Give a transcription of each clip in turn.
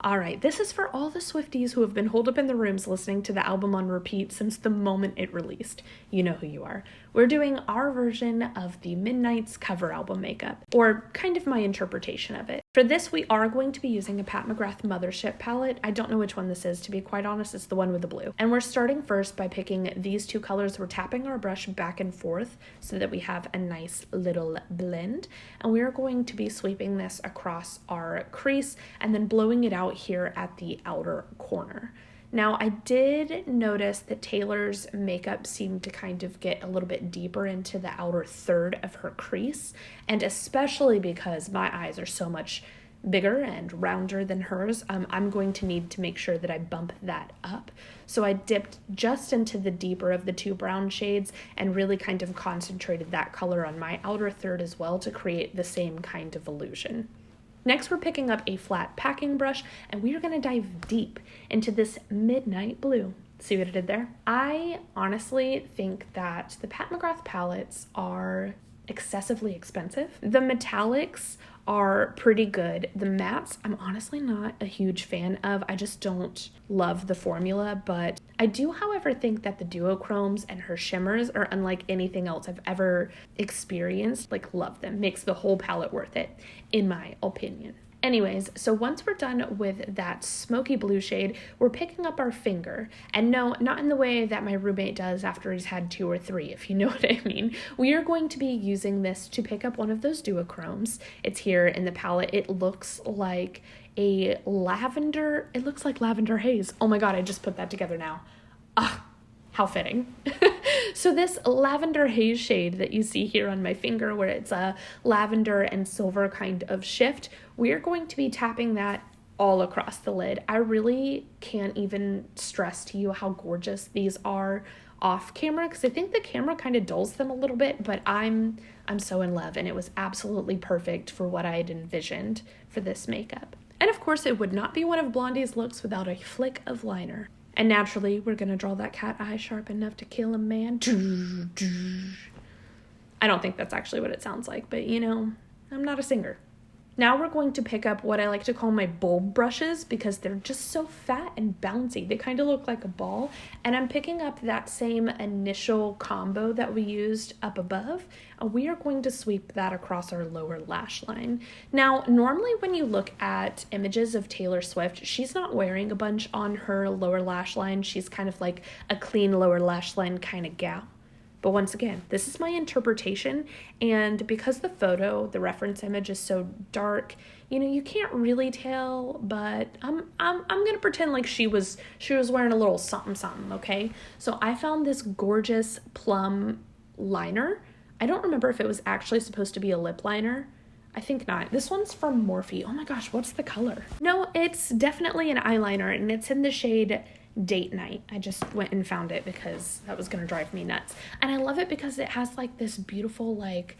All right, this is for all the Swifties who have been holed up in the rooms listening to the album on repeat since the moment it released. You know who you are. We're doing our version of the Midnight's cover album makeup, or kind of my interpretation of it. For this, we are going to be using a Pat McGrath Mothership palette. I don't know which one this is, to be quite honest. It's the one with the blue. And we're starting first by picking these two colors. We're tapping our brush back and forth so that we have a nice little blend. And we are going to be sweeping this across our crease and then blowing it out here at the outer corner. Now, I did notice that Taylor's makeup seemed to kind of get a little bit deeper into the outer third of her crease, and especially because my eyes are so much bigger and rounder than hers, I'm going to need to make sure that I bump that up. So I dipped just into the deeper of the two brown shades and really kind of concentrated that color on my outer third as well to create the same kind of illusion. Next, we're picking up a flat packing brush, and we are going to dive deep into this midnight blue. See what I did there? I honestly think that the Pat McGrath palettes are excessively expensive. The metallics are pretty good. The mattes, I'm honestly not a huge fan of. I just don't love the formula, but I do, however, think that the duochromes and her shimmers are unlike anything else I've ever experienced. Like, love them. Makes the whole palette worth it, in my opinion. Anyways, so once we're done with that smoky blue shade, we're picking up our finger. And no, not in the way that my roommate does after he's had 2 or 3, if you know what I mean. We are going to be using this to pick up one of those duochromes. It's here in the palette. It looks like a lavender, it looks like lavender haze. Oh my God, I just put that together now. Ah, how fitting. So this lavender haze shade that you see here on my finger, where it's a lavender and silver kind of shift, we are going to be tapping that all across the lid. I really can't even stress to you how gorgeous these are off camera, because I think the camera kind of dulls them a little bit, but I'm so in love, and it was absolutely perfect for what I had envisioned for this makeup. And of course, it would not be one of Blondie's looks without a flick of liner. And naturally, we're going to draw that cat eye sharp enough to kill a man. I don't think that's actually what it sounds like, but you know, I'm not a singer. Now we're going to pick up what I like to call my bulb brushes, because they're just so fat and bouncy. They kind of look like a ball. And I'm picking up that same initial combo that we used up above. And we are going to sweep that across our lower lash line. Now, normally when you look at images of Taylor Swift, she's not wearing a bunch on her lower lash line. She's kind of like a clean lower lash line kind of gal. But once again, this is my interpretation, and because the photo, the reference image is so dark, you know, you can't really tell, but I'm gonna pretend like she was wearing a little something something, okay? So I found this gorgeous plum liner. I don't remember if it was actually supposed to be a lip liner. I think not. This one's from Morphe. Oh my gosh, what's the color? No, it's definitely an eyeliner, and it's in the shade Date Night. I just went and found it because that was gonna drive me nuts. And I love it because it has like this beautiful like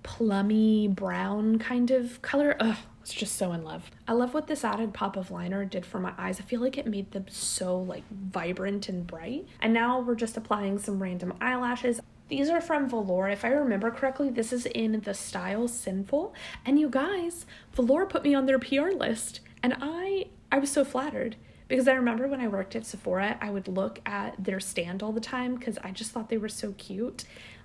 plummy brown kind of color. Ugh, I was just so in love. I love what this added pop of liner did for my eyes. I feel like it made them so like vibrant and bright. And now we're just applying some random eyelashes. These are from Velour. If I remember correctly, this is in the style Sinful. And you guys, Velour put me on their PR list, and I was so flattered. Because I remember when I worked at Sephora, I would look at their stand all the time because I just thought they were so cute.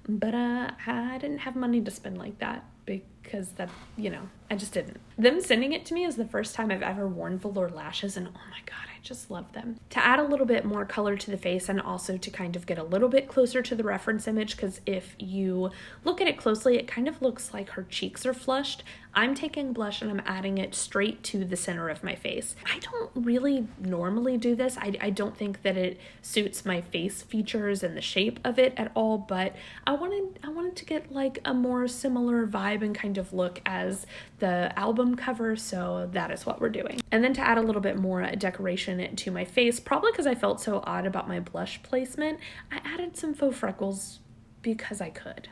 But I didn't have money to spend like that because that, you know, I just didn't. Them sending it to me is the first time I've ever worn velour lashes, and oh my God, I just love them. To add a little bit more color to the face and also to kind of get a little bit closer to the reference image, because if you look at it closely, it kind of looks like her cheeks are flushed. I'm taking blush and I'm adding it straight to the center of my face. I don't really normally do this. I don't think that it suits my face features and the shape of it at all, but I wanted to get like a more similar vibe and kind of look as the album cover, so that is what we're doing. And then to add a little bit more decoration to my face, probably because I felt so odd about my blush placement, I added some faux freckles because I could.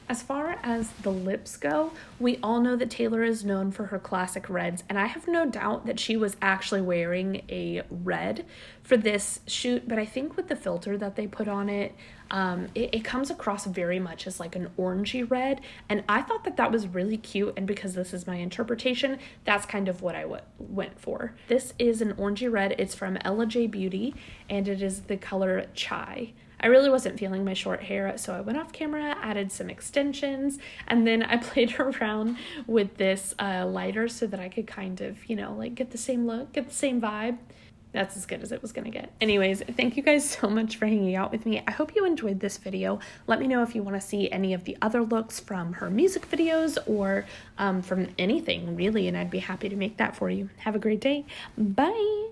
As far as the lips go, we all know that Taylor is known for her classic reds, and I have no doubt that she was actually wearing a red for this shoot, but I think with the filter that they put on it, it comes across very much as like an orangey red, and I thought that that was really cute, and because this is my interpretation, that's kind of what I went for. This is an orangey red. It's from AverageJo Beauty, and it is the color Chai. I really wasn't feeling my short hair, so I went off camera, added some extensions, and then I played around with this lighter so that I could kind of, you know, like get the same look, get the same vibe. That's as good as it was gonna get. Anyways, thank you guys so much for hanging out with me. I hope you enjoyed this video. Let me know if you want to see any of the other looks from her music videos or from anything really, and I'd be happy to make that for you. Have a great day. Bye.